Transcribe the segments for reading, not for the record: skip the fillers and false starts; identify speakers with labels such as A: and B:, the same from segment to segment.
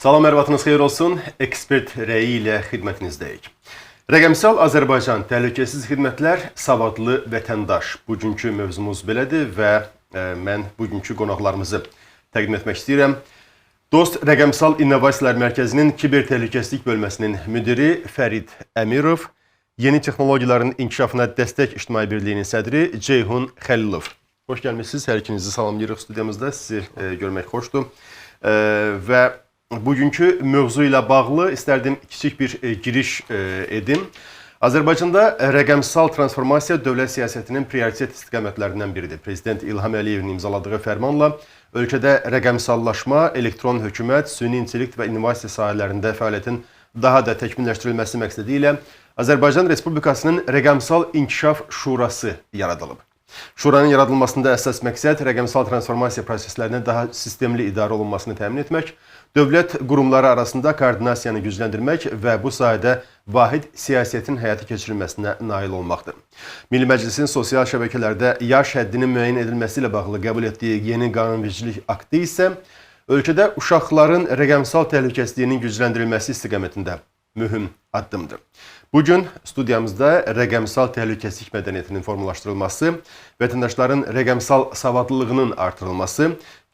A: Salam, ərvatınız xeyir olsun. Ekspert rəyi ilə xidmətinizdəyik. Rəqəmsal Azərbaycan təhlükəsiz xidmətlər, savadlı vətəndaş. Bugünkü mövzumuz belədir və mən bugünkü qonaqlarımızı təqdim etmək istəyirəm. Dost Rəqəmsal İnnovasiyalar Mərkəzinin Kiber Təhlükəsizlik Bölməsinin müdiri Fərid Əmirov, Yeni Texnologiyaların İnkişafına Dəstək İctimai Birliyinin sədri Ceyhun Xəlilov. Xoş gəlmişsiniz, hər ikinizi salamlayırıq studiyamızda, sizi görmək xoşdur. Və bugünkü mövzu ilə bağlı istərdim kiçik bir giriş edim. Azərbaycanda rəqəmsal transformasiya dövlət siyasətinin prioritet istiqamətlərindən biridir. Prezident İlham Əliyevin imzaladığı fərmanla ölkədə rəqəmsallaşma, elektron hökumət, süni intellekt və innovasiya sahələrində fəaliyyətin daha da təkmilləşdirilməsi məqsədi ilə Azərbaycan Respublikasının Rəqəmsal İnkişaf Şurası yaradılıb. Şuranın yaradılmasında əsas məqsəd rəqəmsal transformasiya proseslərinin daha sistemli idarə olunmasını təmin etmək, dövlət qurumları arasında koordinasiyanı gücləndirmək və bu sayədə vahid siyasətin həyata keçirilməsinə nail olmaqdır. Milli Məclisin sosial şəbəkələrdə yaş həddinin müəyyən edilməsi ilə bağlı qəbul etdiyi yeni qanunvericilik aktı isə ölkədə uşaqların rəqəmsal təhlükəsizliyinin gücləndirilməsi istiqamətində mühüm addımdır. Bugün studiyamızda rəqəmsal təhlükəsizlik mədəniyyətinin formalaşdırılması, vətəndaşların rəqəmsal savadlılığının artırılması,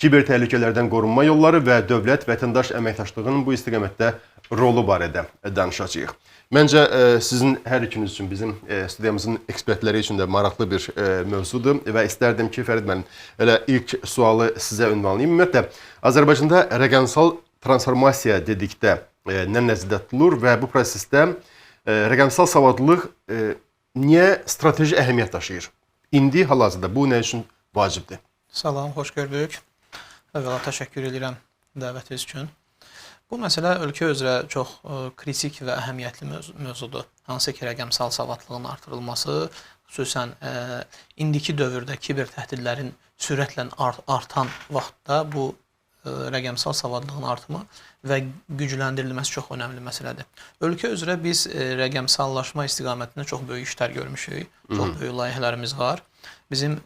A: kiber təhlükələrdən qorunma yolları və dövlət-vətəndaş əməkdaşlığının bu istiqamətdə rolu barədə danışacağıq. Məncə, sizin hər ikiniz üçün, bizim studiyamızın ekspertləri üçün də maraqlı bir mövzudur və istərdim ki, Fərid müəllim, elə ilk sualı sizə ünvanlayayım. Ümumiyyətlə, Azərbaycanda rəqəmsal transformasiya dedikdə nə nəzərdə tutulur və bu prosesdə rəqəmsal savadlılıq niyə strateji əhəmiyyət daşıyır? İndi hal-hazırda bu nə üçün vacibdir?
B: Salam, xoş gördük. Əvvəla təşəkkür edirəm dəvətiniz üçün. Bu məsələ ölkə üzrə çox kritik və əhəmiyyətli mövzudur. Hansı ki, rəqəmsal savadlılığın artırılması, xüsusən indiki dövrdə kiber təhdidlərin sürətlə artan vaxtda bu rəqəmsal savadlılığın artımı və gücləndirilməsi çox önəmli məsələdir. Ölkə üzrə biz rəqəmsallaşma istiqamətində çox böyük işlər görmüşük, çox böyük layihələrimiz var. Bizim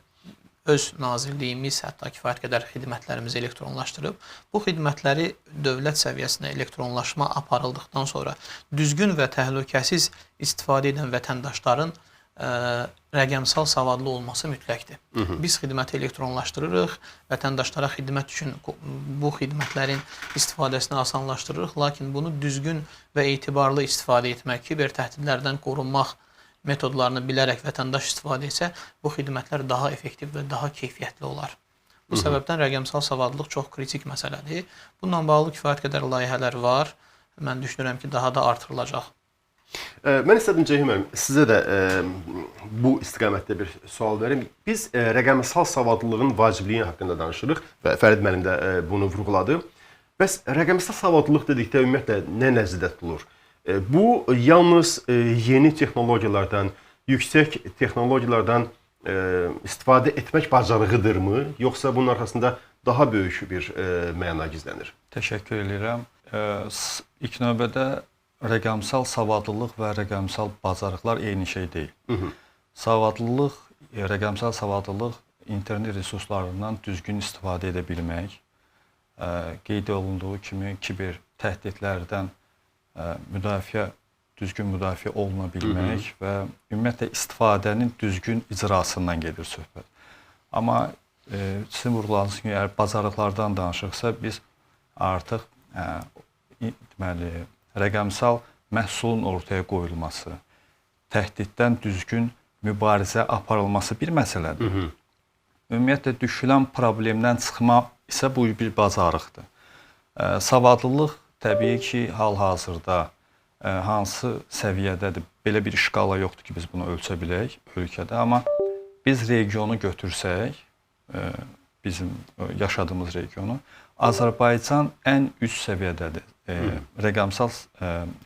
B: öz nazirliyimiz hətta kifayət qədər xidmətlərimizi elektronlaşdırıb, bu xidmətləri dövlət səviyyəsində elektronlaşma aparıldıqdan sonra düzgün və təhlükəsiz istifadə edən vətəndaşların rəqəmsal savadlı olması mütləqdir. Biz xidməti elektronlaşdırırıq, vətəndaşlara xidmət üçün bu xidmətlərin istifadəsini asanlaşdırırıq, lakin bunu düzgün və etibarlı istifadə etmək, kiber təhdidlərdən qorunmaq metodlarını bilərək vətəndaş istifadə etsə, bu xidmətlər daha effektiv və daha keyfiyyətli olar. Bu səbəbdən rəqəmsal savadlılıq çox kritik məsələdir. Bununla bağlı kifayət qədər layihələr var. Mən düşünürəm ki, daha da artırılacaq.
A: Mən istədim Ceyhun müəllim, sizə də bu istiqamətdə bir sual verim. Biz rəqəmsal savadlılığın vacibliyi haqqında danışırıq və Fərid müəllim də bunu vurğuladı. Bəs rəqəmsal savadlılıq dedikdə ümumiyyətlə nə nəzərdə tutulur? Bu yalnız yeni texnologiyalardan, yüksək texnologiyalardan istifadə etmək bacarığıdırmı, yoxsa bunun arxasında daha böyük bir məna gizlənir?
C: Təşəkkür edirəm. İlk növbədə rəqəmsal savadlılıq və rəqəmsal bacarıqlar eyni şey deyil. Savadlılıq, rəqəmsal savadlılıq internet resurslarından düzgün istifadə edə bilmək, qeyd olunduğu kimi kiber təhdidlərdən düzgün müdafiə oluna bilmək və ümumiyyətlə istifadənin düzgün icrasından gedir söhbət. Amma sizin vurğuladığınız kimi, əgər bacarıqlardan danışırıqsa, biz artıq rəqəmsal məhsulun ortaya qoyulması, təhdiddən düzgün mübarizə aparılması bir məsələdir. Ümumiyyətlə, düşülən problemdən çıxma isə bu bir bacarıqdır. Savadlılıq təbii ki, hal-hazırda hansı səviyyədədir? Belə bir şkala yoxdur ki, biz bunu ölçə bilək ölkədə. Amma biz regionu götürsək, bizim yaşadığımız regionu, Azərbaycan ən üst səviyyədədir rəqəmsal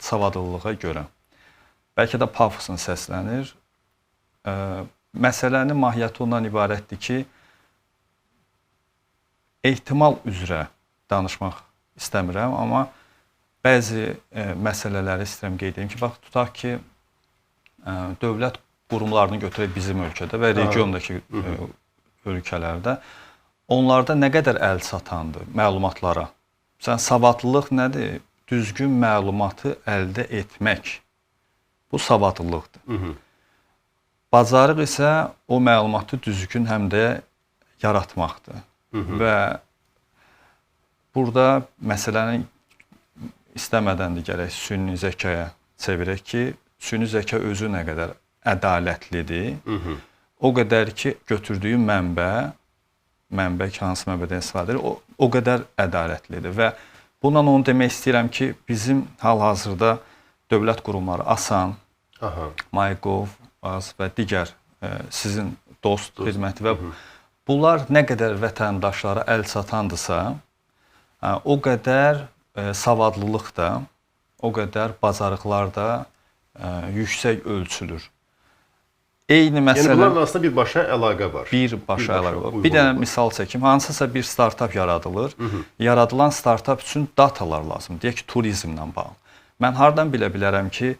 C: savadlılığa görə. Bəlkə də pafosla səslənir. Məsələnin mahiyyəti ondan ibarətdir ki, ehtimal üzrə danışmaq istəmirəm, amma bəzi məsələləri istəyirəm qeyd edeyim ki, bax, tutaq ki, dövlət qurumlarını götürək bizim ölkədə və regiondakı ölkələrdə, onlarda nə qədər əl çatandır məlumatlara, Sən savadlılıq nədir? Düzgün məlumatı əldə etmək. Bu savadlılıqdır. Bacarıq isə o məlumatı düzgün həm də yaratmaqdır. Və burada məsələni istəmədən də gərək süni zəkaya çevirək ki, süni zəka özü nə qədər ədalətlidir, o qədər ki, götürdüyü mənbə ki, hansı mənbədən istifadə edir, o qədər ədalətlidir. Və bununla onu demək istəyirəm ki, bizim hal-hazırda dövlət qurumları Asan, MyGov və digər sizin dost xidməti və bunlar nə qədər vətəndaşlara əl çatandırsa, o qədər savadlılıq da, o qədər bacarıqlar da yüksək ölçülür. Eyni məsələ...
A: Yəni, bunların arasında birbaşa əlaqə var.
C: Birbaşa əlaqə var. Bir dənə misal çəkim. Hansısa bir startap yaradılır. Yaradılan startap üçün datalar lazım. Deyək ki, turizmlə bağlı. Mən hardan bilə bilərəm ki,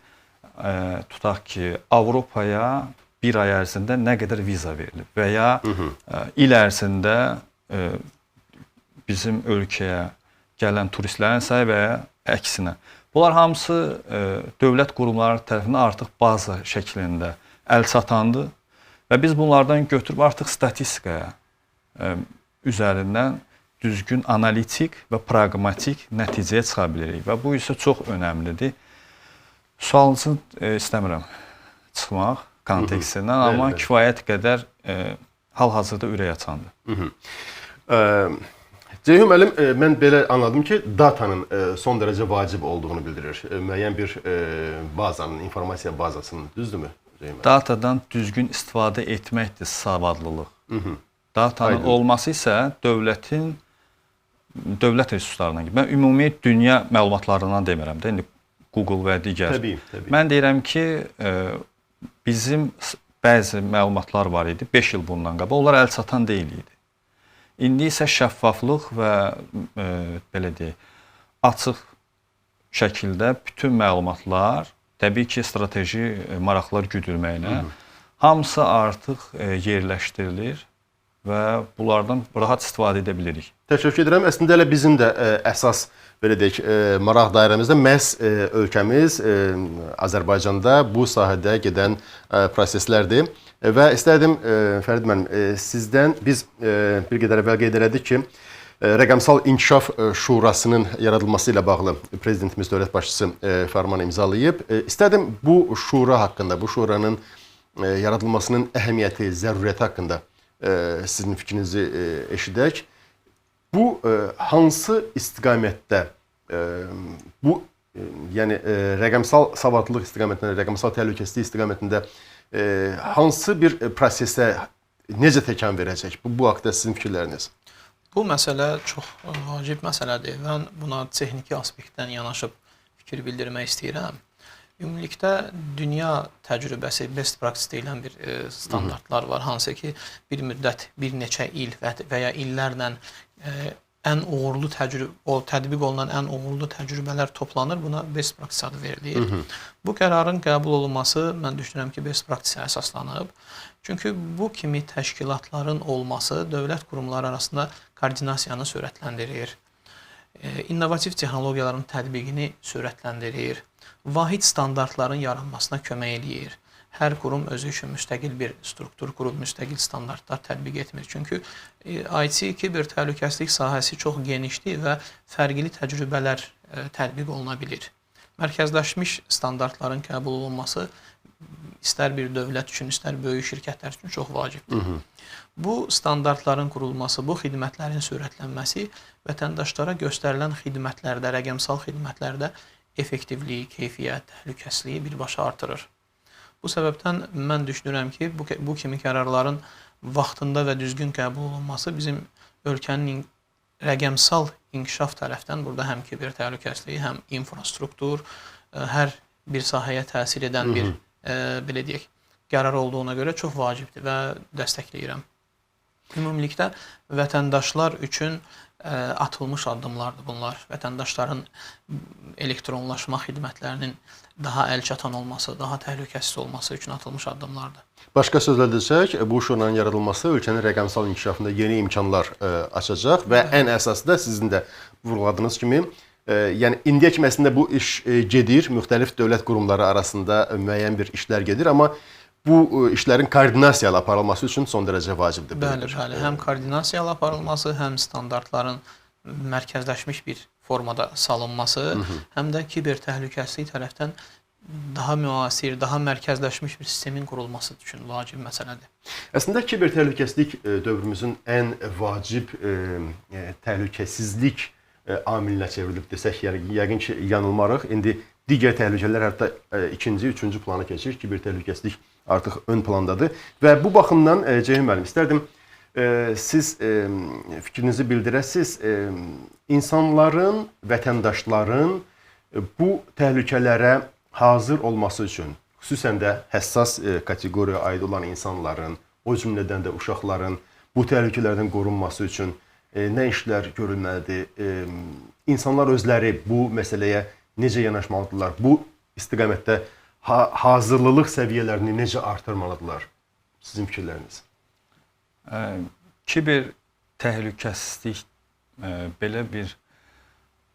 C: tutaq ki, Avropaya bir ay ərzində nə qədər viza verilib və ya il ərzində bizim ölkəyə gələn turistlərin sayı və ya əksinə. Bunlar hamısı dövlət qurumları tərəfindən artıq baza şəklində əl çatandır və biz bunlardan götürüb artıq statistikaya üzərindən düzgün analitik və praqmatik nəticəyə çıxa bilirik və bu isə çox önəmlidir. Sualınızı istəmirəm çıxmaq kontekstindən, amma kifayət qədər hal-hazırda ürək açandır.
A: Ceyhun müəllim, mən belə anladım ki, datanın son dərəcə vacib olduğunu bildirir. Müəyyən bir bazanın, informasiya bazasının, düzdürmü?
C: Datadan düzgün istifadə etməkdir savadlılıq. Datanın olması isə dövlət resurslarından gibi. Mən ümumi dünya məlumatlarından demirəm də, indi Google və digər.
A: Təbii.
C: Mən deyirəm ki, bizim bəzi məlumatlar var idi 5 il bundan qabaq, onlar əl çatan deyil idi. İndi isə şəffaflıq və belə deyək, açıq şəkildə bütün məlumatlar, təbii ki, strateji maraqlar güdülməklə hamısı artıq yerləşdirilir və bunlardan rahat istifadə edə bilirik.
A: Təşəkkür edirəm. Əslində elə bizim də əsas belə deyək, maraq dairəmizdə məhz ölkəmiz Azərbaycanda bu sahədə gedən proseslərdir. Və istərdim, Fərid müəllim, sizdən biz bir qədər əvvəl qeyd elədik ki, Rəqəmsal İnkişaf Şurasının yaradılması ilə bağlı Prezidentimiz dövlət başçısı fərman imzalayıb. İstərdim bu şura haqqında, bu şuranın yaradılmasının əhəmiyyəti, zəruriyyəti haqqında sizin fikrinizi eşidək. Bu hansı istiqamətdə, bu yəni rəqəmsal savadlılıq istiqamətində, rəqəmsal təhlükəsizlik istiqamətində hansı bir prosesə necə təkan verəcək? Bu haqda sizin fikirləriniz?
B: Bu məsələ çox vacib məsələdir. Mən buna texniki aspektdən yanaşıb fikir bildirmək istəyirəm. Ümumilikdə dünya təcrübəsi, best practice deyilən bir standartlar var. Hansı ki, bir müddət, bir neçə il və ya illərlə ən uğurlu tətbiq olunan ən uğurlu təcrübələr toplanır. Buna best practice adı verilir. Bu qərarın qəbul olunması, mən düşünürəm ki, best practice-ə əsaslanıb. Çünki bu kimi təşkilatların olması dövlət qurumları arasında koordinasiyanı sürətləndirir, innovativ texnologiyaların tətbiqini sürətləndirir, vahid standartların yaranmasına kömək eləyir. Hər kurum özü üçün müstəqil bir struktur qurub, müstəqil standartlar tətbiq etmir. Çünki IT kiber təhlükəsizlik sahəsi çox genişdir və fərqli təcrübələr tətbiq oluna bilir. Mərkəzləşmiş standartların qəbul olunması istər bir dövlət üçün, istər böyük şirkətlər üçün çox vacibdir. Bu standartların qurulması, bu xidmətlərin sürətlənməsi vətəndaşlara göstərilən xidmətlərdə, rəqəmsal xidmətlərdə effektivliyi, keyfiyyət, təhlükəsizliyi birbaşa artırır. Bu səbəbdən mən düşünürəm ki, bu kimi qərarların vaxtında və düzgün qəbul olunması bizim ölkənin rəqəmsal inkişaf tərəfdən, burada həm kiber təhlükəsizliyi, həm infrastruktur, hər bir sahəyə təsir edən bir belə deyək, qərar olduğuna görə çox vacibdir və dəstəkləyirəm. Ümumilikdə vətəndaşlar üçün atılmış addımlardır bunlar. Vətəndaşların elektronlaşma xidmətlərinin daha əlçatan olması, daha təhlükəsiz olması üçün atılmış addımlardır.
A: Başqa sözlə desək, bu şuranın yaradılması ölkənin rəqəmsal inkişafında yeni imkanlar açacaq və ən əsası da sizin də vurğuladığınız kimi, yəni indiyə kimi əslində bu iş gedir, müxtəlif dövlət qurumları arasında müəyyən bir işlər gedir, amma bu işlərin koordinasiyalı aparılması üçün son dərəcə vacibdir.
B: Bəli, bəli. Həm koordinasiyalı aparılması, həm standartların mərkəzləşmiş bir formada salınması, həm də kiber təhlükəsizlik tərəfdən daha müasir, daha mərkəzləşmiş bir sistemin qurulması üçün vacib məsələdir.
A: Əslində kiber təhlükəsizlik dövrümüzün ən vacib təhlükəsizlik amilinə çevrilib desək, yəqin ki, yanılmarıq. İndi digər təhlükələr hətta ikinci, üçüncü plana keçir. Kiber təhlükəsizlik artıq ön plandadır. Və bu baxımdan Ceyhun müəllim, istərdim siz fikrinizi bildirəsiniz. İnsanların, vətəndaşların bu təhlükələrə hazır olması üçün, xüsusən də həssas kateqoriyaya aid olan insanların, o cümlədən də uşaqların bu təhlükələrdən qorunması üçün nə işlər görülməlidir? İnsanlar özləri bu məsələyə necə yanaşmalıdırlar? Bu istiqamətdə hazırlılıq səviyyələrini necə artırmalıdırlar? Sizin fikirləriniz?
C: Kiber təhlükəsizlik belə bir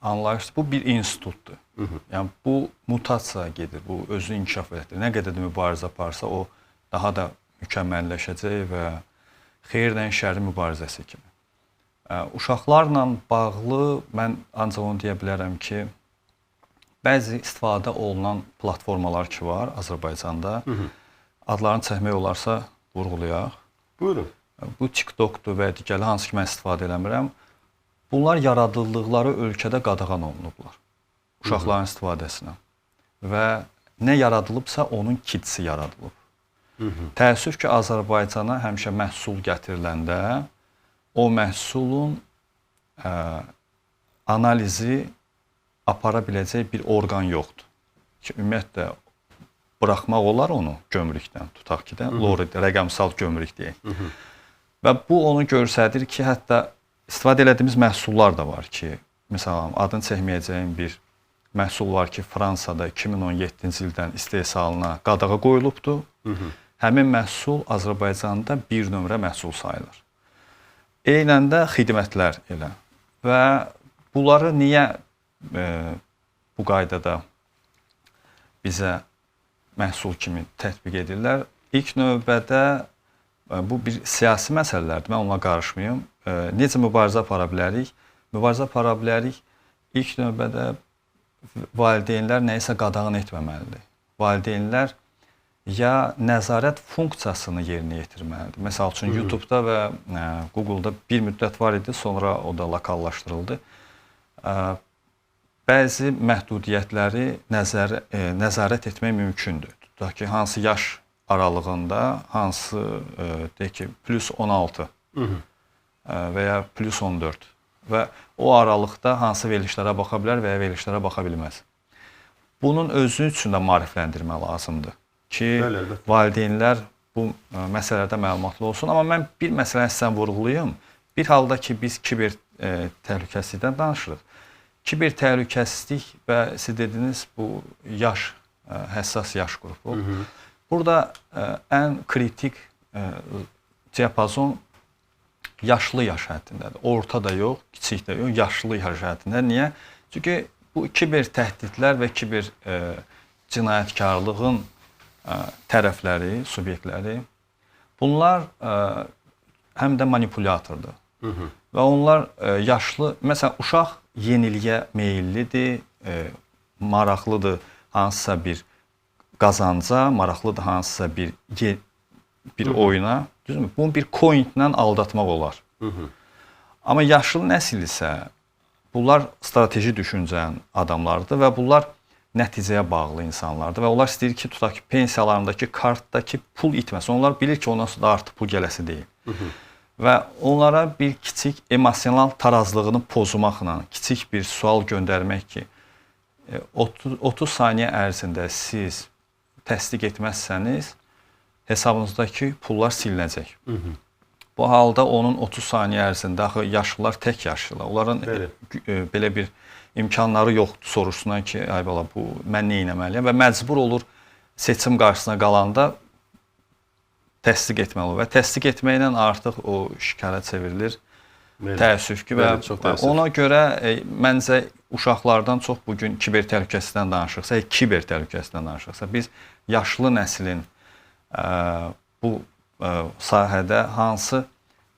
C: anlayışdır. Bu bir institutdur. Yəni bu mutasiya gedir, bu özünü inkişaf edir. Nə qədər də mübarizə aparsa, o daha da mükəmməlləşəcək və xeyirlə şərin mübarizəsi kimi. Uşaqlarla bağlı mən ancaq onu deyə bilərəm ki, bəzi istifadə olunan platformalar ki var Azərbaycanda, adlarını çəkmək olarsa vurğulayaq.
A: Buyurun.
C: Bu TikTokdur və digərləri, hansı ki mən istifadə eləmirəm. Bunlar yaradıldıqları ölkədə qadağan olunublar. Uşaqların istifadəsinə. Və nə yaradılıbsa onun kitsi yaradılıb. Təəssüf ki, Azərbaycana həmişə məhsul gətiriləndə o məhsulun analizi apara biləcək bir orqan yoxdur. Ki, ümumiyyətlə, buraxmaq olar onu gömrükdən, tutaq ki də, rəqəmsal gömrük deyək. Və bu onu göstərir ki, hətta istifadə elədiyimiz məhsullar da var ki, məsələn, adını çəkməyəcəyim bir məhsul var ki, Fransada 2017-ci ildən istehsalına qadağa qoyulubdur. Həmin məhsul Azərbaycanda bir nömrə məhsul sayılır. Eynən də xidmətlər elə. Və bunları niyə bu qaydada bizə məhsul kimi tətbiq edirlər? İlk növbədə bu bir siyasi məsələlərdir, mən onunla qarışmayım. Necə mübarizə apara bilərik? Mübarizə apara bilərik, ilk növbədə valideynlər nəyisə qadağan etməməlidir. Valideynlər ya nəzarət funksiyasını yerinə yetirməlidir. Məsəl üçün, YouTube-da və Google-da bir müddət var idi, sonra o da lokallaşdırıldı. Bəzi məhdudiyyətləri nəzarət etmək mümkündür. Tutaq ki, hansı yaş aralığında, hansı deyək ki, plus 16 və ya plus 14 və o aralıqda hansı verilişlərə baxa bilər və ya verilişlərə baxa bilməz. Bunun özü üçün də maarifləndirmə lazımdır ki, valideynlər bu məsələlərdə məlumatlı olsun. Amma mən bir məsələni sizə vurğulayım. Bir halda ki, biz kiber təhlükəsizlikdən danışırıq. Kiber təhlükəsizlik və siz dediniz bu yaş, həssas yaş qrupu. Burada ən kritik diapazon yaşlı yaş həddindədir. Orta da yox, kiçik də yox, yaşlı yaş həddindədir. Niyə? Çünki bu kiber təhdidlər və kiber cinayətkarlığın tərəfləri, subyektləri, bunlar həm də manipulyatordur. Və onlar yaşlı, məsələn, uşaq yeniliyə meyillidir, maraqlıdır hansısa bir qazanca, maraqlıdır hansısa bir oyuna. Düzdürmü? Bunu bir coinlə aldatmaq olar. Amma yaşlı nəsil isə bunlar strateji düşüncən adamlardır və bunlar nəticəyə bağlı insanlardır və onlar istəyir ki, tutaq ki, pensiyalarındakı kartdakı pul itməsin. Onlar bilir ki, ondan sonra artıq pul gələsi deyil. Və onlara bir kiçik emosional tarazlığını pozmaqla kiçik bir sual göndərmək ki, 30 saniyə ərzində siz təsdiq etməzsəniz, hesabınızdakı pullar silinəcək. Bu halda onun 30 saniyə ərzində axı yaşlılar tək yaşlılar. Onların belə bir imkanları yoxdur soruşsunlar ki, ay bala bu mən nə etməliyəm və məcbur olur seçim qarşısına qalanda təsdiq etməli olur və təsdiq etməklə artıq o şikayətə çevrilir. Təəssüf ki, və ona görə məncə uşaqlardan çox bugün kiber təhlükəsizlikdən danışırsa, kiber təhlükəsizlikdən danışırsa, biz yaşlı nəslin bu sahədə hansı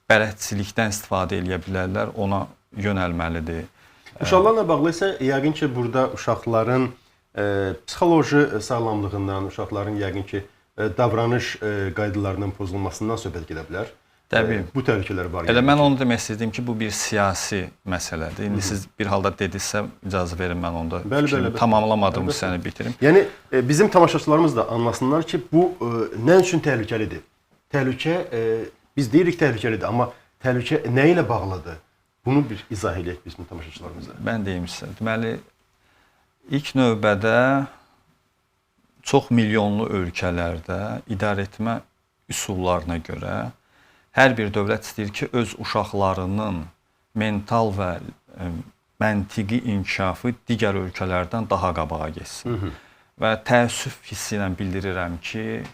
C: bələdçilikdən istifadə edə bilərlər, ona yönəlməlidir.
A: Uşaqlarla bağlı isə yəqin ki, burada uşaqların psixoloji sağlamlığından, uşaqların yəqin ki, davranış qaydalarının pozulmasından söhbət gedə bilər.
C: Təbii.
A: Bu təhlükələr var.
C: Elə mən onu demək istəyirdim ki, bu bir siyasi məsələdir. İndi siz bir halda dedinizsə, icazə verin mən onda fikrimi tamamlamadım, səni bitirim.
A: Yəni, bizim tamaşaçılarımız da anlasınlar ki, bu nə üçün təhlükəlidir? Təhlükə, biz deyirik təhlükəlidir, amma təhlükə nə ilə bağlıdır? Bunu bir izah edək bizim tamaşaçılarımıza.
C: Mən deyim sizə. Deməli, ilk növbədə çox milyonlu ölkələrdə idarəetmə üsullarına görə hər bir dövlət istəyir ki, öz uşaqlarının mental və məntiqi inkişafı digər ölkələrdən daha qabağa geçsin. Və təəssüf hissi ilə bildirirəm ki,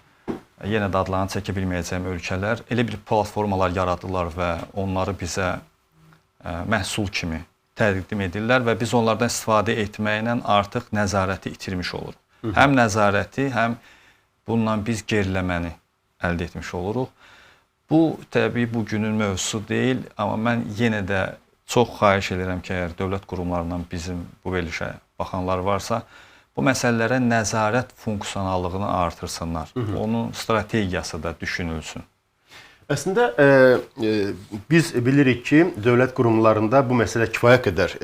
C: yenə də adlarını çəkə bilməyəcəyim ölkələr elə bir platformalar yaradırlar və onları bizə məhsul kimi təqdim edirlər və biz onlardan istifadə etməklə artıq nəzarəti itirmiş oluruq. Həm nəzarəti, həm bununla biz geriləməni əldə etmiş oluruq. Bu, təbii bugünün mövzusu deyil, amma mən yenə də çox xahiş edirəm ki, əgər dövlət qurumlarından bizim bu verilişə baxanlar varsa, bu məsələlərə nəzarət funksionallığını artırsınlar. Onun strategiyası da düşünülsün.
A: Əslində, biz bilirik ki, dövlət qurumlarında bu məsələ kifayət qədər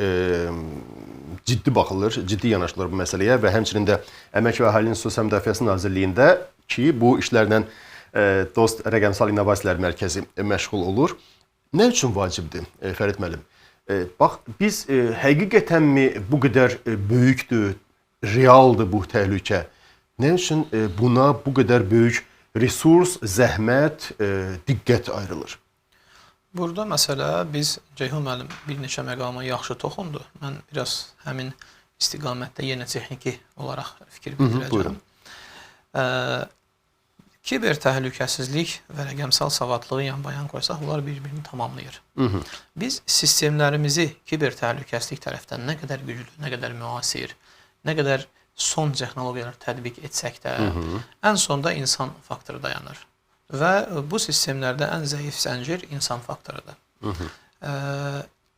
A: ciddi baxılır, ciddi yanaşılır bu məsələyə və həmçinin də Əmək və Əhalinin Sosial Müdafiəsi Nazirliyində ki, bu işlərlə Dost Rəqəmsal İnnovasiyalar Mərkəzi məşğul olur. Nə üçün vacibdir, Fərid müəllim? Bax, biz həqiqətənmi bu qədər böyükdür, realdır bu təhlükə? Nə üçün buna bu qədər böyük resurs, zəhmət, diqqət ayrılır?
B: Burada məsələ biz Ceyhun müəllim bir neçə məqama yaxşı toxundu. Mən biraz həmin istiqamətdə yenə texniki olaraq fikir bildirəcəm. Kiber təhlükəsizlik və rəqəmsal savadlığı yan-bayan qoysaq, bunlar bir-birini tamamlayır. Biz sistemlərimizi kiber təhlükəsizlik tərəfdən nə qədər güclü, nə qədər müasir, nə qədər son texnologiyalar tətbiq etsək də, ən sonda insan faktoru dayanır. Və bu sistemlərdə ən zəif zəncir insan faktorudur.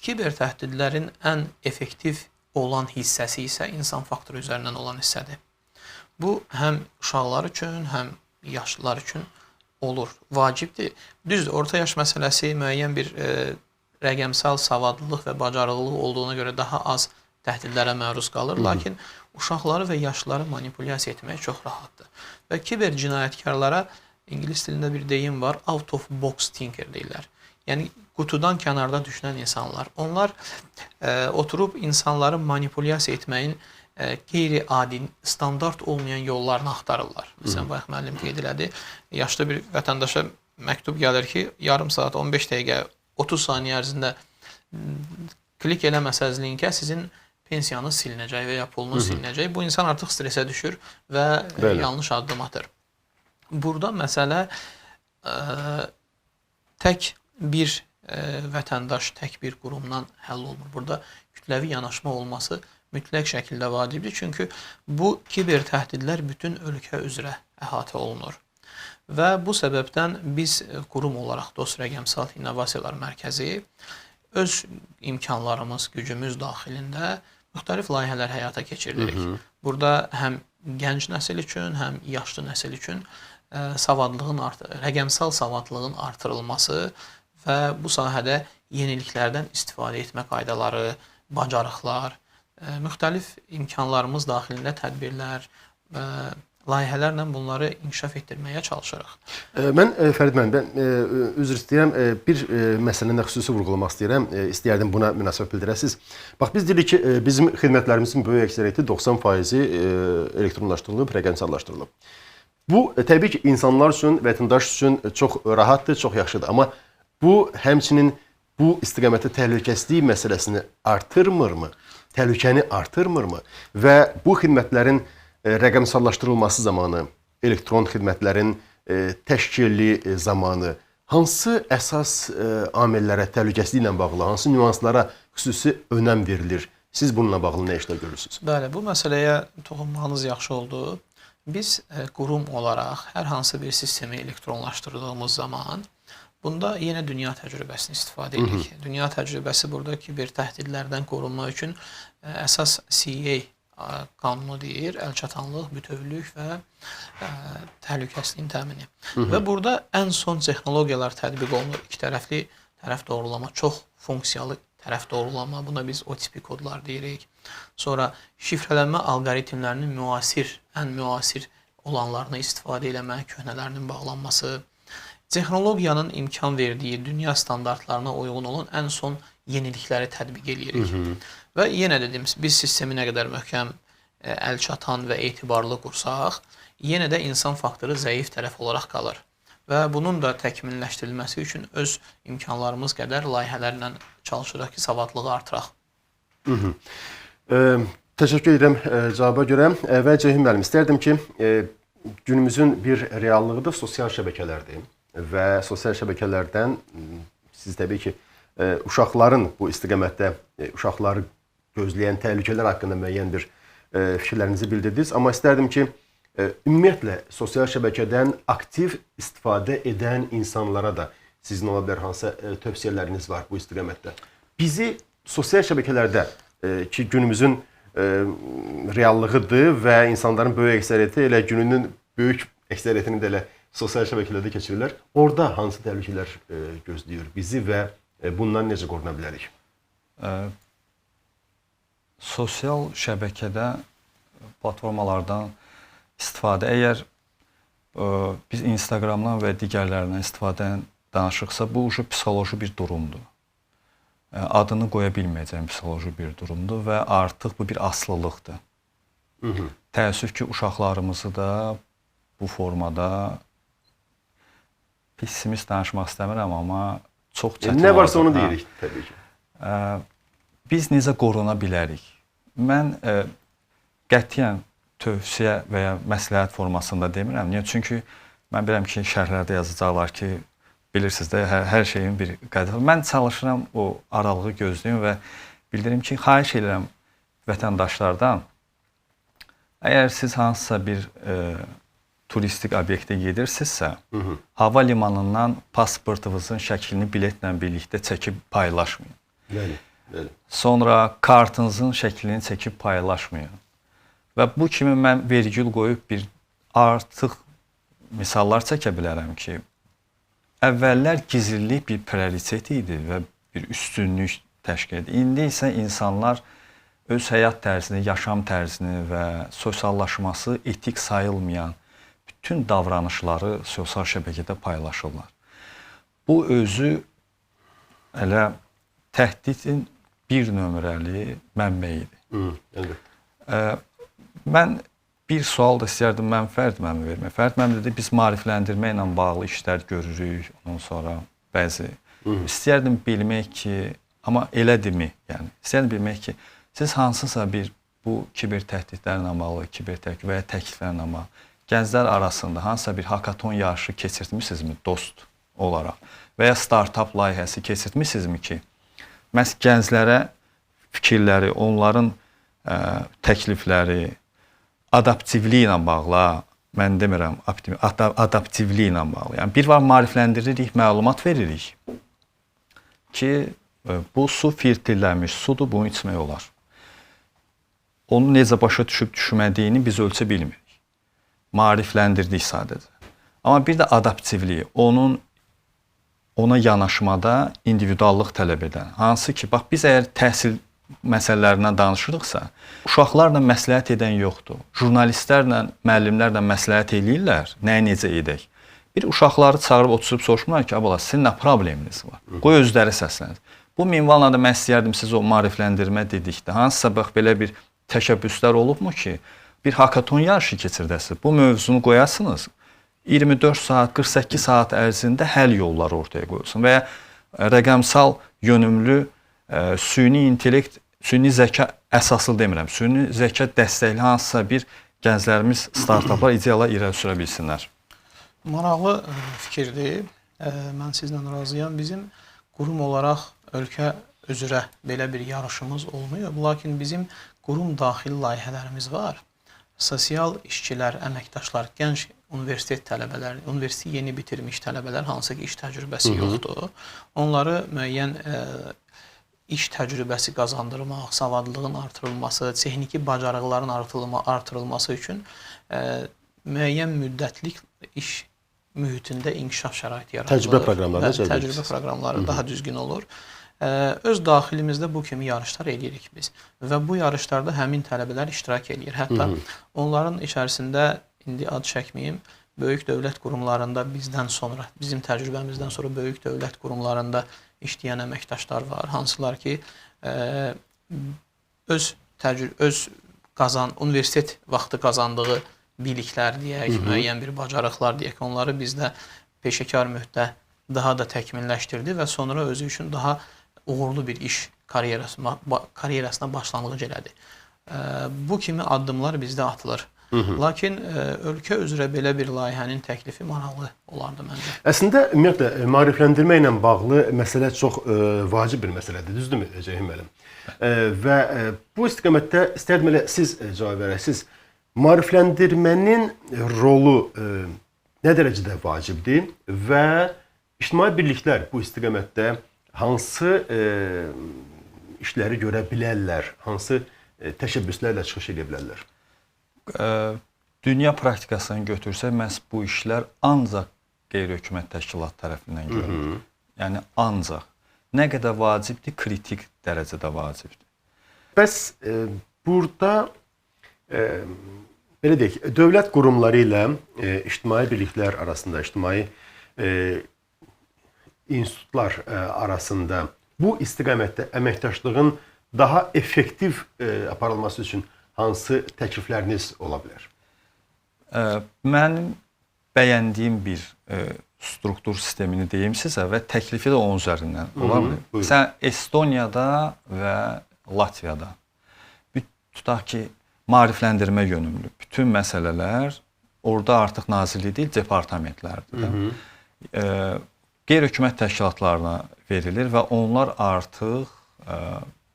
B: Kiber təhdidlərin ən effektiv olan hissəsi isə insan faktoru üzərindən olan hissədir. Bu, həm uşaqlar üçün, həm yaşlılar üçün olur, vacibdir. Düzdür, orta yaş məsələsi müəyyən bir rəqəmsal savadlılıq və bacarıqlılıq olduğuna görə daha az təhdidlərə məruz qalır, lakin uşaqları və yaşlıları manipulyasiya etmək çox rahatdır. Və kiber cinayətkarlara İngilis dilində bir deyim var, out of box thinker deyirlər. Yəni, qutudan kənarda düşünən insanlar. Onlar oturub insanları manipulyasiya etməyin qeyri-adi, standart olmayan yollarını axtarırlar. Məsələn, bayaq müəllim qeyd elədi, yaşlı bir vətəndaşa məktub gəlir ki, yarım saat, 15 dəqiqə, 30 saniyə ərzində klik eləməsəz linkə sizin pensiyanız silinəcək və ya pulunuz silinəcək. Bu insan artıq stresə düşür və yanlış addım atır. Burada məsələ tək bir vətəndaş, tək bir qurumdan həll olmur. Burada kütləvi yanaşma olması mütləq şəkildə vacibdir. Çünki bu kiber təhdidlər bütün ölkə üzrə əhatə olunur. Və bu səbəbdən biz qurum olaraq Dost Rəqəmsal İnnovasiyalar Mərkəzi öz imkanlarımız, gücümüz daxilində müxtəlif layihələr həyata keçiririk. Burada həm gənc nəsil üçün, həm yaşlı nəsil üçün rəqəmsal savadlığın artırılması və bu sahədə yeniliklərdən istifadə etmə qaydaları, bacarıqlar, müxtəlif imkanlarımız daxilində tədbirlər, layihələrlə bunları inkişaf etdirməyə çalışırıq.
A: Mən, Fərid müəllim, üzr istəyirəm, bir məsələni də xüsusi vurğulamaq istəyirəm. İstəyərdim buna münasibət bildirəsiniz. Bax, biz deyirik ki, bizim xidmətlərimizin böyük əksəriyyəti 90% elektronlaşdırılıb, rəqəmsallaşdırılıb. Bu, təbii ki, insanlar üçün, vətəndaş üçün çox rahatdır, çox yaxşıdır. Amma Bu həmçinin bu istiqamətdə təhlükəsizlik məsələsini artırmırmı? Təhlükəni artırmırmı? Və bu xidmətlərin rəqəmsallaşdırılması zamanı, elektron xidmətlərin təşkili zamanı hansı əsas amillərə təhlükəsizliklə bağlı, hansı nüanslara xüsusi önəm verilir? Siz bununla bağlı nə işlər görürsünüz?
B: Bəli, bu məsələyə toxunmağınız yaxşı oldu. Biz qurum olaraq hər hansı bir sistemi elektronlaşdırdığımız zaman bunda yenə dünya təcrübəsini istifadə edirik. Dünya təcrübəsi burada kiber təhdidlərdən qorunmaq üçün əsas CA qanunu deyir, əlçatanlıq, bütövlük və təhlükəsizliyin təmini. Və burada ən son texnologiyalar tətbiq olunur. İki tərəfli tərəf doğrulama, çox funksiyalı tərəf doğrulama, buna biz OTP kodlar deyirik. Sonra şifrələnmə alqoritmlərinin ən müasir olanlarını istifadə eləmək, köhnələrinin bağlanması, texnologiyanın imkan verdiyi dünya standartlarına uyğun olan ən son yenilikləri tətbiq edirik. Və yenə dedim, biz sistemi nə qədər möhkəm, əlçatan və etibarlı qursaq, yenə də insan faktoru zəif tərəf olaraq qalır. Və bunun da təkmilləşdirilməsi üçün öz imkanlarımız qədər layihələrlə çalışırıq ki, savadlığı artıraq.
A: Təşəkkür edirəm cavaba görə və Ceyhun müəllim, istərdim ki, günümüzün bir reallığı da sosial şəbəkələrdir və sosial şəbəkələrdən siz təbii ki, uşaqların bu istiqamətdə uşaqları gözləyən təhlükələr haqqında müəyyən bir fikirlərinizi bildirdiniz. Amma istərdim ki, ümumiyyətlə sosial şəbəkədən aktiv istifadə edən insanlara da sizin ola bilər hansı tövsiyələriniz var bu istiqamətdə? Bizi sosial şəbəkələrdə ki, günümüzün reallığıdır və insanların böyük əksəriyyəti elə gününün böyük əksəriyyətini də elə sosial şəbəkələrdə keçirirlər. Orada hansı təhlükələr gözləyir bizi və bundan necə qoruna bilərik?
C: Sosial şəbəkədə platformalardan istifadə, əgər biz Instagramdan və digərlərindən istifadədən danışıqsa, bu psixoloji bir durumdur. Adını qoya bilməyəcəyim psixoloji bir durumdur və artıq bu bir asılılıqdır. Təəssüf ki, uşaqlarımızı da bu formada pessimist danışmaq istəmirəm, amma çox çətin.
A: Nə varsa onu deyirik, təbii ki.
C: Biz necə qoruna bilərik? Mən qətiyyən tövsiyə və ya məsləhət formasında demirəm. Niyə? Çünki mən bilirəm ki, şərhlərdə yazacaqlar ki, bilirsiniz də, hər şeyin bir qədri. Mən çalışıram o aralığı gözləyim və bildirim ki, xahiş edirəm vətəndaşlardan, əgər siz hansısa bir turistik obyektə gedirsinizsə, hava limanından pasportunuzun şəklini biletlə birlikdə çəkib paylaşmayın.
A: Bəli.
C: Sonra kartınızın şəklini çəkib paylaşmayın. Və bu kimi mən vergül qoyub bir artıq misallar çəkə bilərəm ki, əvvəllər gizlilik bir prioritet idi və bir üstünlük təşkil edir. İndi isə insanlar öz həyat tərzini, yaşam tərzini və sosiallaşması etik sayılmayan bütün davranışları sosial şəbəkədə paylaşırlar. Bu özü elə təhdidin bir nömrəli mənbəyidir. Mən bir sual da istəyərdim Fərid müəllimə vermək. Fərid müəllim dedi, biz maarifləndirmə ilə bağlı işlər görürük, ondan sonra bəzi. İstəyərdim bilmək ki, amma elədirmi? Yəni, istəyərdim bilmək ki, siz hansısa bir bu kiber təhdidlərlə bağlı, kiber təhlükə və ya təkliflərlə bağlı gənclər arasında hansısa bir hakaton yarışı keçirtmisinizmi dost olaraq və ya startup layihəsi keçirtmisinizmi ki, məhz gənclərə fikirləri, onların təklifləri, adaptivliyi ilə bağlı, mən demirəm, adaptivliyi ilə bağlı. Yəni, bir var maarifləndiririk, məlumat veririk ki, bu su filtrlənmiş sudur, bunu içmək olar. Onu necə başa düşüb düşmədiyini biz ölçə bilmirik. Maarifləndirdik sadəcə. Amma bir də adaptivliyi, ona yanaşmada individuallıq tələb edən. Hansı ki, bax, biz əgər təhsil məsələlərindən danışırıqsa, uşaqlarla məsləhət edən yoxdur. Jurnalistlərlə, müəllimlərlə məsləhət eləyirlər, nəyə necə edək. Bir uşaqları çağırıb oturub soruşmurlar ki, abala, sizin nə probleminiz var? Qoy özləri səslənir. Bu minvalla da mən istəyərdim siz o maarifləndirmə dedikdə. Hansısa bax, belə bir təşəbbüslər olubmu ki, bir hakaton yarışı keçirdəsiniz, bu mövzunu qoyasınız, 24 saat, 48 saat ərzində həll yolları ortaya qoyulsun və ya rəqəmsal yönümlü süni intellekt, süni zəka əsaslı demirəm, süni zəka dəstəkli hansısa bir gənclərimiz startaplar, ideyalar irəli sürə bilsinlər.
B: Maraqlı fikirdir. Mən sizlə razıyam. Bizim qurum olaraq ölkə üzrə belə bir yarışımız olmuyor. Lakin bizim qurum daxili layihələrimiz var. Sosial işçilər, əməkdaşlar, gənc universitet tələbələri, universiteti yeni bitirmiş tələbələr, hansı ki iş təcrübəsi yoxdur. Onları müəyyən iş təcrübəsi qazandırmaq, savadlığın artırılması, texniki bacarıqların artırılması üçün müəyyən müddətlik iş mühitində inkişaf şəraiti yaradılır.
A: Təcrübə proqramları
B: Təcrübə proqramları daha düzgün olur. Öz daxilimizdə bu kimi yarışlar edirik biz və bu yarışlarda həmin tələbələr iştirak edir. Hətta onların içərisində indi ad çəkməyim, böyük dövlət qurumlarında bizdən sonra, bizim təcrübəmizdən sonra böyük dövlət qurumlarında işləyən əməkdaşlar var, hansılar ki universitet vaxtı qazandığı biliklər deyək, müəyyən bir bacarıqlar deyək, onları bizdə peşəkar mühitdə daha da təkmilləşdirdi və sonra özü üçün daha uğurlu bir iş karyerasına başlanğıc elədi. Bu kimi addımlar bizdə atılır. Lakin ölkə üzrə belə bir layihənin təklifi maraqlı olardı məncə.
A: Əslində, ümumiyyətlə, maarifləndirmə ilə bağlı məsələ çox vacib bir məsələdir, düzdürmü Cəhim müəllim? Və bu istiqamətdə istərdim elə siz cavab verəsiniz. Maarifləndirmənin rolu nə dərəcədə vacibdir və ictimai birliklər bu istiqamətdə hansı işləri görə bilərlər, hansı təşəbbüslərlə çıxış edə bilərlər?
C: Dünya praktikasını götürsək, məhz bu işlər ancaq qeyri-hökumət təşkilat tərəfindən görülür. Yəni ancaq. Nə qədər vacibdir? Kritik dərəcədə vacibdir.
A: Bəs burada belə deyək, dövlət qurumları ilə ictimai birliklər arasında, ictimai institutlar arasında bu istiqamətdə əməkdaşlığın daha effektiv aparılması üçün hansı təklifləriniz ola bilər?
C: Mənim bəyəndiyim bir struktur sistemini deyim sizə və təklifi də onun üzərindən ola bilər. Sən Estoniyada və Latviyada tutaq ki, maarifləndirmə yönümlü bütün məsələlər orada artıq nazirlik deyil, departamentlərdir. Qeyri-hökumət təşkilatlarına verilir və onlar artıq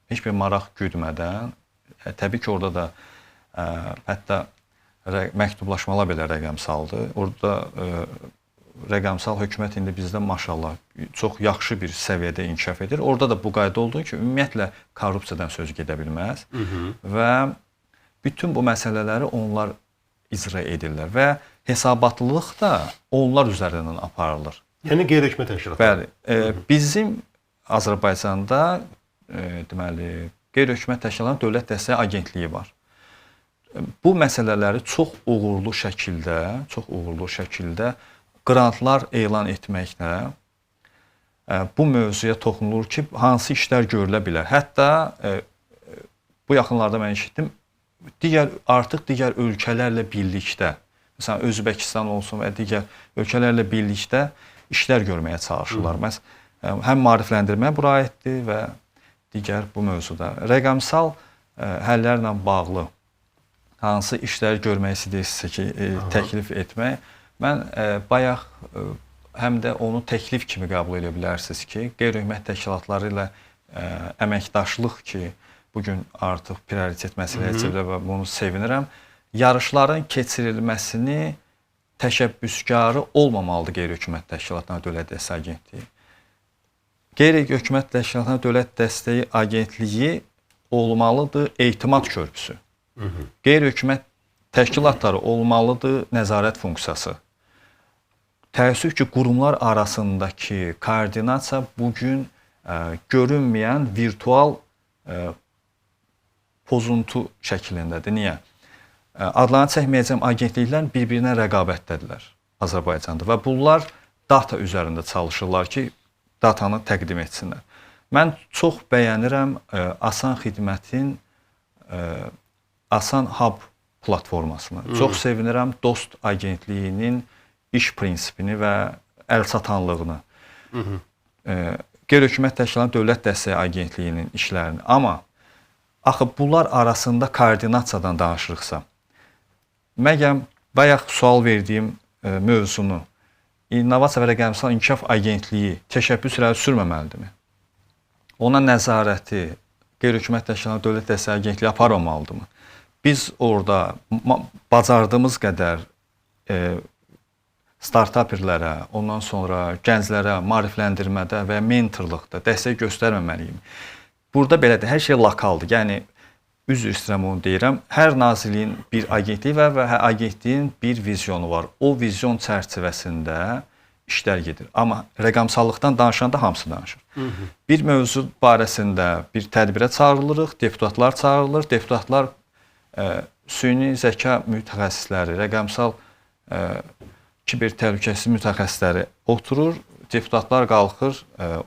C: heç bir maraq güdmədən, təbii ki, orada da hətta məktublaşmalar belə rəqəmsaldır. Orada rəqəmsal hökumət indi bizdə maşallah çox yaxşı bir səviyyədə inkişaf edir. Orada da bu qayda olduğu ki, ümumiyyətlə korrupsiyadan söz gedə bilməz və bütün bu məsələləri onlar icra edirlər və hesabatlılıq da onlar üzərindən aparılır.
A: Yəni qeyri-hökumət təşkilatları.
C: Bəli. Bizim Azərbaycanda deməli qeyri-hökumət təşkilatlarının dövlət dəstəyi agentliyi var. Bu məsələləri çox uğurlu şəkildə qrantlar elan etməklə bu mövzuya toxunulur ki, hansı işlər görülə bilər. Hətta bu yaxınlarda mən eşitdim, artıq digər ölkələrlə birlikdə, məsələn, Özbəkistan olsun və digər ölkələrlə birlikdə işlər görməyə çalışırlar. Həm maarifləndirmə bura aiddir və digər bu mövzuda. Rəqəmsal həllərlə bağlı hansı işləri görmək istəyirsinizsə ki, təklif etmək, mən bayaq həm də onu təklif kimi qəbul edə bilərsiniz ki, qeyri-hökumət təşkilatları ilə əməkdaşlıq ki, bugün artıq prioritet məsələyə çevrilir və bunu sevinirəm. Yarışların keçirilməsini təşəbbüskarı olmamalıdır qeyri-hökumət təşkilatlarına dövlət dəstəyi agentliyi. Qeyri-hökumət təşkilatlarına dövlət dəstəyi agentliyi olmalıdır etimad körpüsü. Qeyri-hökumət təşkilatları olmalıdır nəzarət funksiyası. Təəssüf ki, qurumlar arasındakı koordinasiya bugün görünməyən virtual pozuntu şəklindədir. Niyə? Adlarını çəkməyəcəm agentliklər bir-birinə rəqabətdədirlər Azərbaycanda və bunlar data üzərində çalışırlar ki, datanı təqdim etsinlər. Mən çox bəyənirəm Asan Xidmətin Asan Hub platformasını. Çox sevinirəm Dost agentliyinin iş prinsipini və əlçatanlığını. qeyri-hökumət təşkilatı Dövlət Dəstəyi Agentliyinin işlərini. Amma axı bunlar arasında koordinasiyadan danışırıqsa, məgər bayaq sual verdiyim mövzunu İnnovasiya və Rəqəmsal İnkişaf Agentliyi təşəbbüs irəli sürməməlidirmi? Ona nəzarəti qeyri-hökumət təşkilatı Dövlət Dəstəyi Agentliyi aparmamalıdırmı? Biz orada bacardığımız qədər startaperlərə, ondan sonra gənclərə maarifləndirmədə və mentorluqda dəstək göstərməməliyik. Burada belədir, hər şey lokaldır. Yəni üzr istəyirəm onu deyirəm. Hər nazirliyin bir agentliyi var və hər agentliyin bir vizyonu var. O vizyon çərçivəsində işlər gedir. Amma rəqəmsallıqdan danışanda hamısı danışır. Bir mövzu barəsində bir tədbirə çağırılırıq, deputatlar çağırılır. Deputatlar süni zəka mütəxəssisləri, rəqəmsal kiber təhlükəsizlik mütəxəssisləri oturur. Deputatlar qalxır,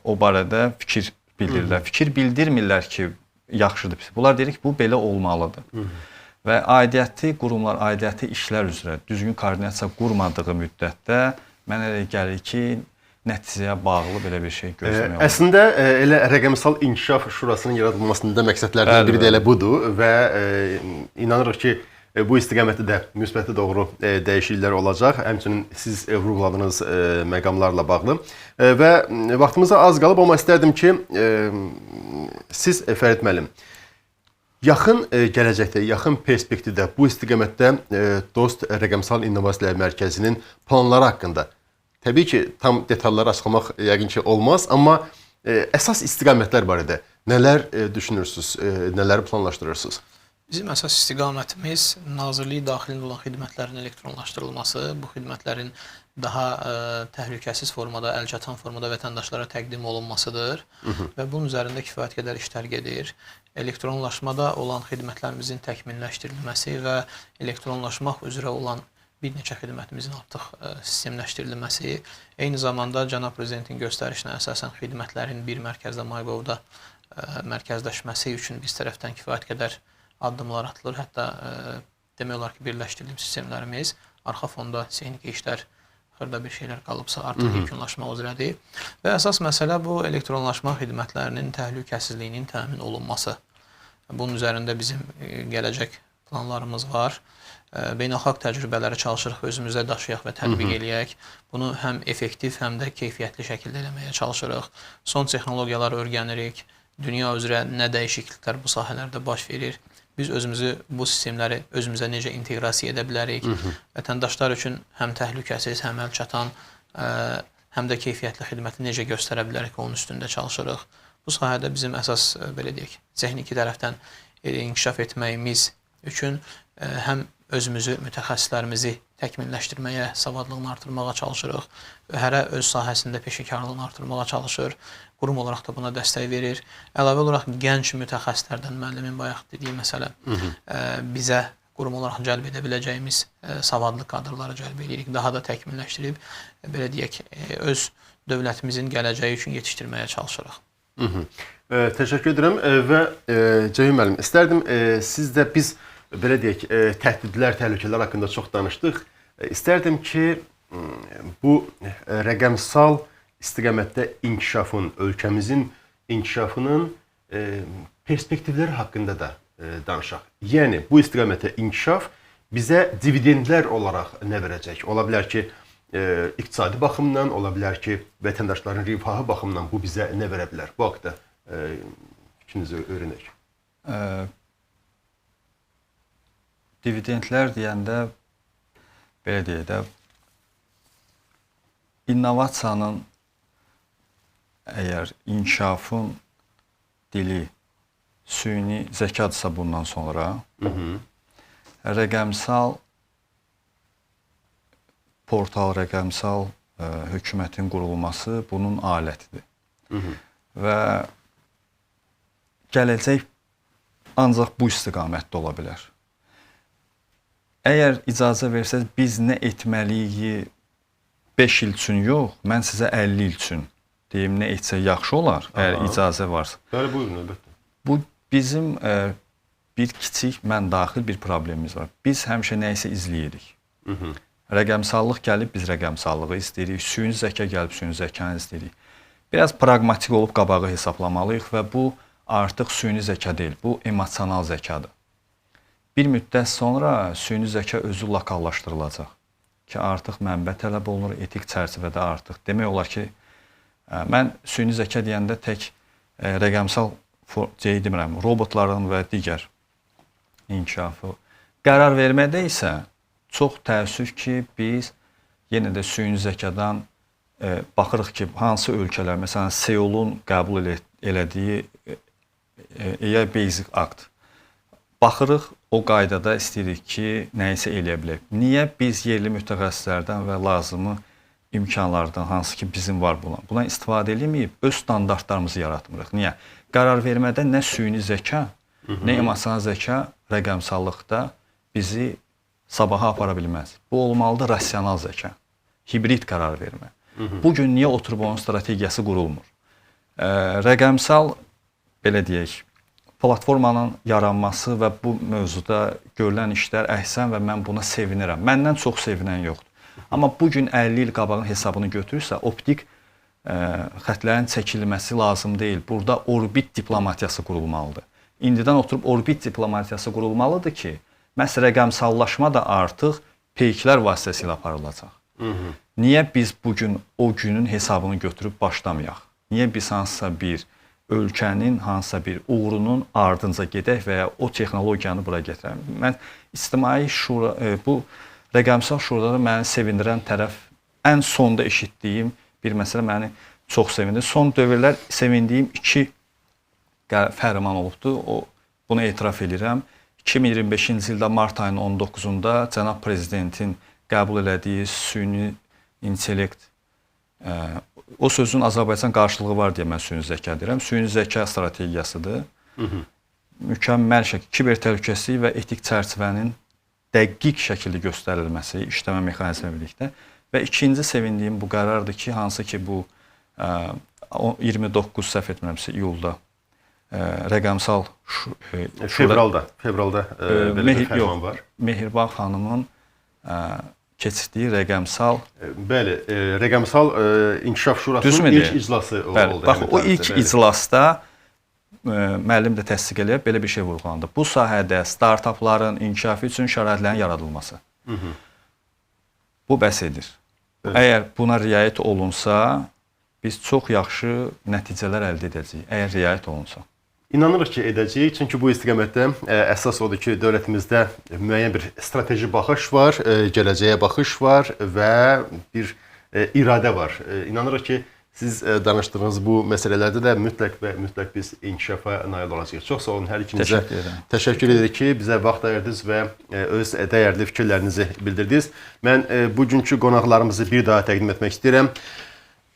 C: o barədə fikir bildirirlər. Fikir bildirmirlər ki, yaxşıdır. Bunlar deyir ki, bu belə olmalıdır. Və aidiyyəti qurumlar, aidiyyəti işlər üzrə düzgün koordinasiya qurmadığı müddətdə mənə elə gəlir ki, nəticəyə bağlı belə bir şey gözləmək olur.
A: Əslində elə Rəqəmsal İnkişaf Şurasının yaradılmasında məqsədlərdən biri də elə budur və inanırıq ki, bu istiqamətdə də müsbətə doğru dəyişikliklər olacaq. Həmçinin siz vurğuladığınız məqamlarla bağlı. Və vaxtımıza az qalıb, amma istərdim ki, siz Fərid müəllim, yaxın gələcəkdə, yaxın perspektivdə bu istiqamətdə Dost Rəqəmsal İnnovasiyalar Mərkəzinin planları haqqında təbii ki, tam detalları açıqlamaq yəqin ki olmaz, amma əsas istiqamətlər barədə nələr düşünürsünüz, nələri planlaşdırırsınız?
B: Bizim əsas istiqamətimiz Nazirlik daxilində olan xidmətlərin elektronlaşdırılması, bu xidmətlərin daha təhlükəsiz formada, əlçatan formada vətəndaşlara təqdim olunmasıdır və bunun üzərində kifayət qədər işlər gedir. Elektronlaşmada olan xidmətlərimizin təkmilləşdirilməsi və elektronlaşmaq üzrə olan bir neçə xidmətimizin artıq sistemləşdirilməsi, eyni zamanda Cənab Prezidentin göstərişinə əsasən xidmətlərin bir mərkəzdə MyGov-da mərkəzləşməsi üçün biz tərəfdən kifayət qədər addımlar atılır. Hətta demək olar ki, birləşdirilmiş sistemlərimiz, arxa fonda texniki işlər, xırda bir şeylər qalıbsa artıq yekunlaşmaq üzrədir. Və əsas məsələ bu elektronlaşma xidmətlərinin təhlükəsizliyinin təmin olunması. Bunun üzərində bizim gələcək planlarımız var. Beynəlxalq təcrübələri çalışırıq, özümüzdə daşıyaq və tətbiq eləyək. Bunu həm effektiv, həm də keyfiyyətli şəkildə eləməyə çalışırıq. Son texnologiyaları öyrənirik. Dünya üzrə nə dəyişikliklər bu sahələrdə baş verir. Biz özümüzü, bu sistemləri özümüzə necə inteqrasiya edə bilərik. Vətəndaşlar üçün həm təhlükəsiz, həm əlçatan, həm də keyfiyyətli xidməti necə göstərə bilərik, onun üstündə çalışırıq. Bu sahədə bizim əsas, belə deyək, texniki tərəfdən inkişaf etməyimiz üçün həm özümüzü, mütəxəssislərimizi təkmilləşdirməyə, savadlığını artırmağa çalışırıq. Hərə öz sahəsində peşəkarlığını artırmağa çalışır. Qurum olaraq da buna dəstək verir. Əlavə olaraq gənc mütəxəssislərdən, müəllimin bayaq dediyi məsələ, bizə qurum olaraq cəlb edə biləcəyimiz savadlı kadrları cəlb edirik. Daha da təkmilləşdirib, belə deyək, öz dövlətimizin gələcəyi üçün yetişdirməyə çalışırıq.
A: Təşəkkür edirəm və Cəmil müəllim, istərdim siz də biz belə deyək, təhdidlər, təhlükələr haqqında çox danışdıq. İstərdim ki, bu rəqəmsal istiqamətdə inkişafın, ölkəmizin inkişafının perspektivləri haqqında da danışaq. Yəni, bu istiqamətdə inkişaf bizə dividendlər olaraq nə verəcək? Ola bilər ki, iqtisadi baxımdan, ola bilər ki, vətəndaşların rifahı baxımdan bu bizə nə verə bilər? Bu haqda fikrinizi öyrənək.
C: Dividendlər deyəndə, belə deyək də, innovasiyanın, əgər inkişafın dili süni zəkadırsa bundan sonra, rəqəmsal portal, rəqəmsal hökumətin qurulması bunun alətidir. Və gələcək ancaq bu istiqamətdə ola bilər. Əgər icazə versəz, biz nə etməliyik 5 il üçün yox, mən sizə 50 il üçün deyim, nə etsək yaxşı olar, əgər icazə varsa.
A: Bəli, buyurun, əlbəttə.
C: Bu bizim bir kiçik, mən daxil bir problemimiz var. Biz həmişə nə isə izləyirik. Rəqəmsallıq gəlib, biz rəqəmsallığı istəyirik. Süni zəka gəlib, süni zəkanı istəyirik. biraz praqmatik olub qabağı hesablamalıyıq və bu artıq süni zəka deyil, bu emosional zəkadır. Bir müddət sonra süni zəka özü lokallaşdırılacaq ki, artıq mənbə tələb olunur, etik çərçivədə artıq. Demək olar ki, mən süni zəka deyəndə tək rəqəmsal demirəm, robotların və digər inkişafı. Qərar vermədə isə çox təəssüf ki, biz yenə də süni zəkadan baxırıq ki, hansı ölkələr, məsələn, Seulun qəbul elədiyi AI Basic Act. Baxırıq, o qaydada istəyirik ki, nəyisə eləyə bilək. Niyə biz yerli mütəxəssislərdən və lazımı imkanlardan, hansı ki bizim var buna istifadə edəməyib, öz standartlarımızı yaratmırıq. Niyə? Qərar vermədə nə süni zəka, nə emosional zəka rəqəmsallıqda bizi sabaha apara bilməz. Bu olmalıdır rasional zəka, hibrid qərar vermə. Bugün niyə oturub onun strategiyası qurulmur? Rəqəmsal, belə deyək, platformanın yaranması və bu mövzuda görülən işlər əhsən və mən buna sevinirəm. Məndən çox sevinən yoxdur. Amma bugün 50 il qabağın hesabını götürürsə, optik xətlərin çəkilməsi lazım deyil. Burada orbit diplomatiyası qurulmalıdır. İndidən oturub orbit diplomatiyası qurulmalıdır ki, məhz rəqəmsallaşma da artıq peyklər vasitəsilə aparılacaq. Niyə biz bugün o günün hesabını götürüb başlamayaq? Niyə biz hansısa bir ölkənin hansısa bir uğrunun ardınca gedək və ya o texnologiyanı bura gətirək? Mən ictimai şura, bu rəqəmsal şurada məni sevindirən tərəf, ən sonda eşitdiyim bir məsələ məni çox sevindir. Son dövrlər sevindiyim 2 fərman olubdur. Bunu etiraf edirəm. 2025-ci ildə mart ayının 19-da cənab prezidentin qəbul elədiyi süni intellekt, o sözün Azərbaycan qarşılığı var deyə mən süni zəka deyirəm. Süni zəka strategiyasıdır. Mükəmməl şəkildə kiber təhlükəsizlik və etik çərçivənin dəqiq şəkildə göstərilməsi, işləmə mexanizmi birlikdə. Və ikinci sevindiyim bu qərardır ki, hansı ki bu 29 səhv etmirəmsə iyulda rəqəmsal
A: fevralda belə bir fərman var.
C: Mehriban xanımın keçdiyi rəqəmsal
A: bəli, rəqəmsal İnkişaf Şurasının ilk iclası oldu.
C: Bax, o ilk iclasda müəllim də təsdiq eləyib, belə bir şey vurğulandı. Bu sahədə startapların inkişafı üçün şəraitlərin yaradılması. Bu bəs edir. Əgər buna riayət olunsa, biz çox yaxşı nəticələr əldə edəcəyik, əgər riayət olunsa.
A: İnanırıq ki, edəcəyik. Çünki bu istiqamətdə əsas odur ki, dövlətimizdə müəyyən bir strateji baxış var, gələcəyə baxış var və bir iradə var. İnanırıq ki, siz danışdığınız bu məsələlərdə də mütləq biz inkişafa nail olacağıq. Çox sağ olun, hər ikinizə təşəkkür edirik ki, bizə vaxt ayırdınız və öz dəyərli fikirlərinizi bildirdiniz. Mən bugünkü qonaqlarımızı bir daha təqdim etmək istəyirəm.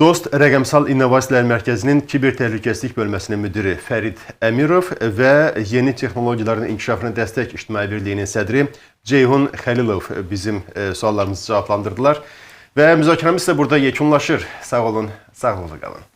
A: Dost Rəqəmsal İnnovasiyalar Mərkəzinin Kiber Təhlükəsizlik Bölməsinin müdiri Fərid Əmirov və Yeni Texnologiyaların İnkişafına Dəstək İctimai Birliyinin sədri Ceyhun Xəlilov bizim suallarımızı cavablandırdılar. Və müzakirəmiz isə burada yekunlaşır. Sağ olun, sağlıqla qalın.